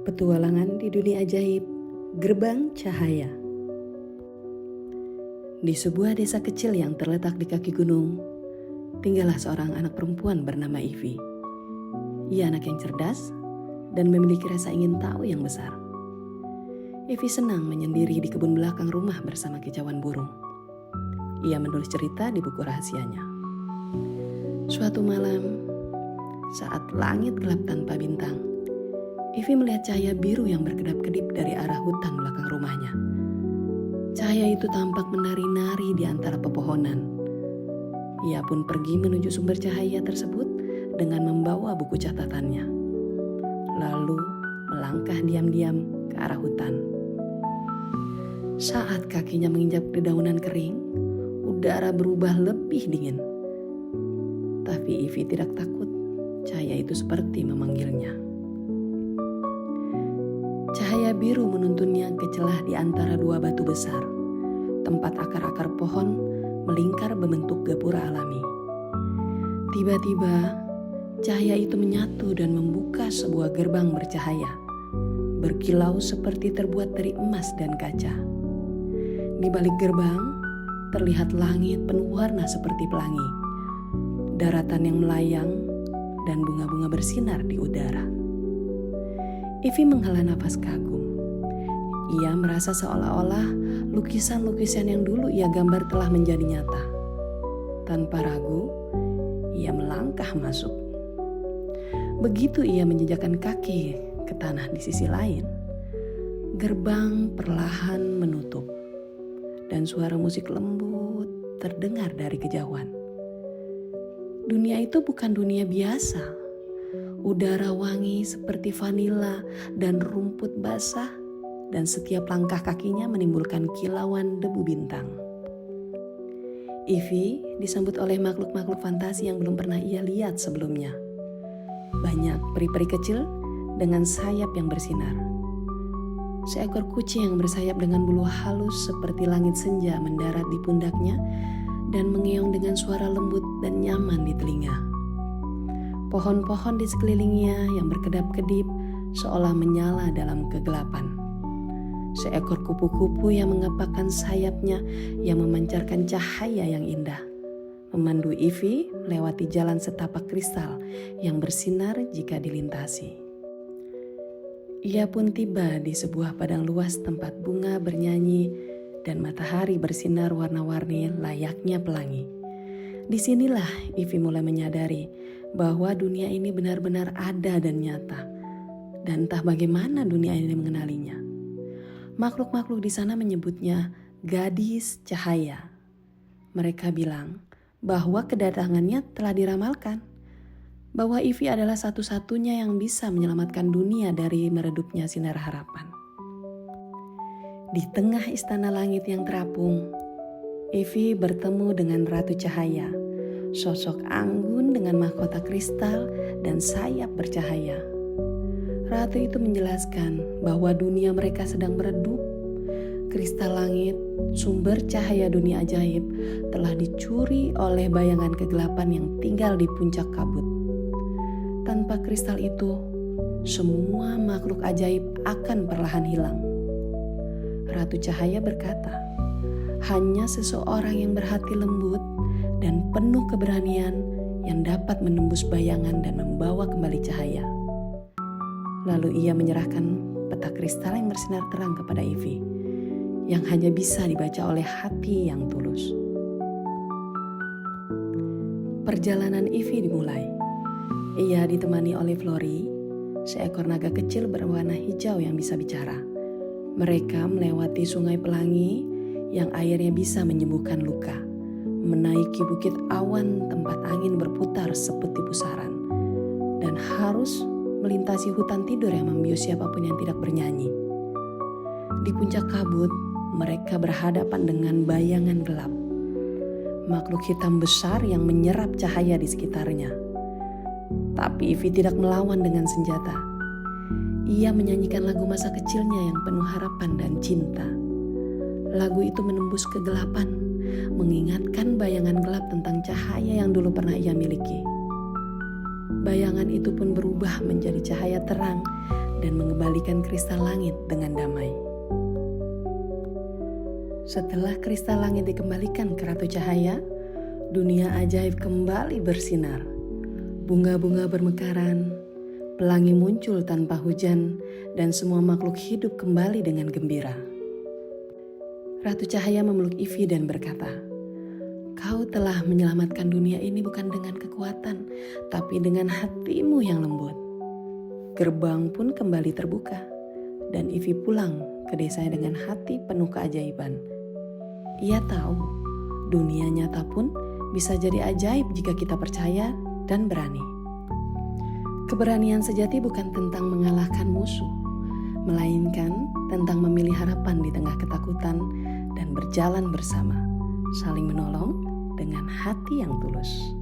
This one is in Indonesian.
Petualangan di dunia ajaib, Gerbang Cahaya. Di sebuah desa kecil yang terletak di kaki gunung, tinggallah seorang anak perempuan bernama Ivy. Ia anak yang cerdas dan memiliki rasa ingin tahu yang besar. Ivy senang menyendiri di kebun belakang rumah bersama kicauan burung. Ia menulis cerita di buku rahasianya. Suatu malam, saat langit gelap tanpa bintang, Ivy melihat cahaya biru yang berkedap-kedip dari arah hutan belakang rumahnya. Cahaya itu tampak menari-nari di antara pepohonan. Ia pun pergi menuju sumber cahaya tersebut dengan membawa buku catatannya. Lalu melangkah diam-diam ke arah hutan. Saat kakinya menginjak dedaunan kering, udara berubah lebih dingin. Tapi Ivy tidak takut. Cahaya itu seperti memanggilnya. Cahaya biru menuntunnya ke celah di antara dua batu besar, tempat akar-akar pohon melingkar membentuk gapura alami. Tiba-tiba, cahaya itu menyatu dan membuka sebuah gerbang bercahaya, berkilau seperti terbuat dari emas dan kaca. Di balik gerbang, terlihat langit penuh warna seperti pelangi, daratan yang melayang, dan bunga-bunga bersinar di udara. Ivy menghela nafas kagum. Ia merasa seolah-olah lukisan-lukisan yang dulu ia gambar telah menjadi nyata. Tanpa ragu, ia melangkah masuk. Begitu ia menjejakkan kaki ke tanah di sisi lain, gerbang perlahan menutup dan suara musik lembut terdengar dari kejauhan. Dunia itu bukan dunia biasa. Udara wangi seperti vanila dan rumput basah, dan setiap langkah kakinya menimbulkan kilauan debu bintang. Ivy disambut oleh makhluk-makhluk fantasi yang belum pernah ia lihat sebelumnya. Banyak peri-peri kecil dengan sayap yang bersinar. Seekor kucing yang bersayap dengan bulu halus seperti langit senja mendarat di pundaknya dan mengeong dengan suara lembut dan nyaman di telinga. Pohon-pohon di sekelilingnya yang berkedap-kedip seolah menyala dalam kegelapan. Seekor kupu-kupu yang mengepakkan sayapnya yang memancarkan cahaya yang indah, memandu Ivy melewati jalan setapak kristal yang bersinar jika dilintasi. Ia pun tiba di sebuah padang luas tempat bunga bernyanyi dan matahari bersinar warna-warni layaknya pelangi. Disinilah Ivy mulai menyadari bahwa dunia ini benar-benar ada dan nyata. Dan entah bagaimana dunia ini mengenalinya. Makhluk-makhluk di sana menyebutnya gadis cahaya. Mereka bilang bahwa kedatangannya telah diramalkan. Bahwa Ivy adalah satu-satunya yang bisa menyelamatkan dunia dari meredupnya sinar harapan. Di tengah istana langit yang terapung, Ivy bertemu dengan Ratu Cahaya, sosok anggun dengan mahkota kristal dan sayap bercahaya. Ratu itu menjelaskan bahwa dunia mereka sedang meredup. Kristal langit, sumber cahaya dunia ajaib, telah dicuri oleh bayangan kegelapan yang tinggal di puncak kabut. Tanpa kristal itu, semua makhluk ajaib akan perlahan hilang. Ratu Cahaya berkata, hanya seseorang yang berhati lembut dan penuh keberanian yang dapat menembus bayangan dan membawa kembali cahaya. Lalu ia menyerahkan peta kristal yang bersinar terang kepada Ivy, yang hanya bisa dibaca oleh hati yang tulus. Perjalanan Ivy dimulai. Ia ditemani oleh Flory, seekor naga kecil berwarna hijau yang bisa bicara. Mereka melewati sungai pelangi yang airnya bisa menyembuhkan luka, menaiki bukit awan tempat angin berputar seperti pusaran, dan harus melintasi hutan tidur yang membius siapapun yang tidak bernyanyi. Di puncak kabut, mereka berhadapan dengan bayangan gelap, makhluk hitam besar yang menyerap cahaya di sekitarnya. Tapi Ivy tidak melawan dengan senjata. Ia menyanyikan lagu masa kecilnya yang penuh harapan dan cinta. Lagu itu menembus kegelapan, mengingatkan bayangan gelap tentang cahaya yang dulu pernah ia miliki. Bayangan itu pun berubah menjadi cahaya terang dan mengembalikan kristal langit dengan damai. Setelah kristal langit dikembalikan ke Ratu Cahaya, dunia ajaib kembali bersinar. Bunga-bunga bermekaran, pelangi muncul tanpa hujan, dan semua makhluk hidup kembali dengan gembira. Ratu Cahaya memeluk Ivy dan berkata, "Kau telah menyelamatkan dunia ini bukan dengan kekuatan, tapi dengan hatimu yang lembut." Gerbang pun kembali terbuka, dan Ivy pulang ke desanya dengan hati penuh keajaiban. Ia tahu, dunia nyata pun bisa jadi ajaib jika kita percaya dan berani. Keberanian sejati bukan tentang mengalahkan musuh, melainkan tentang memilih harapan di tengah ketakutan dan berjalan bersama, saling menolong dengan hati yang tulus.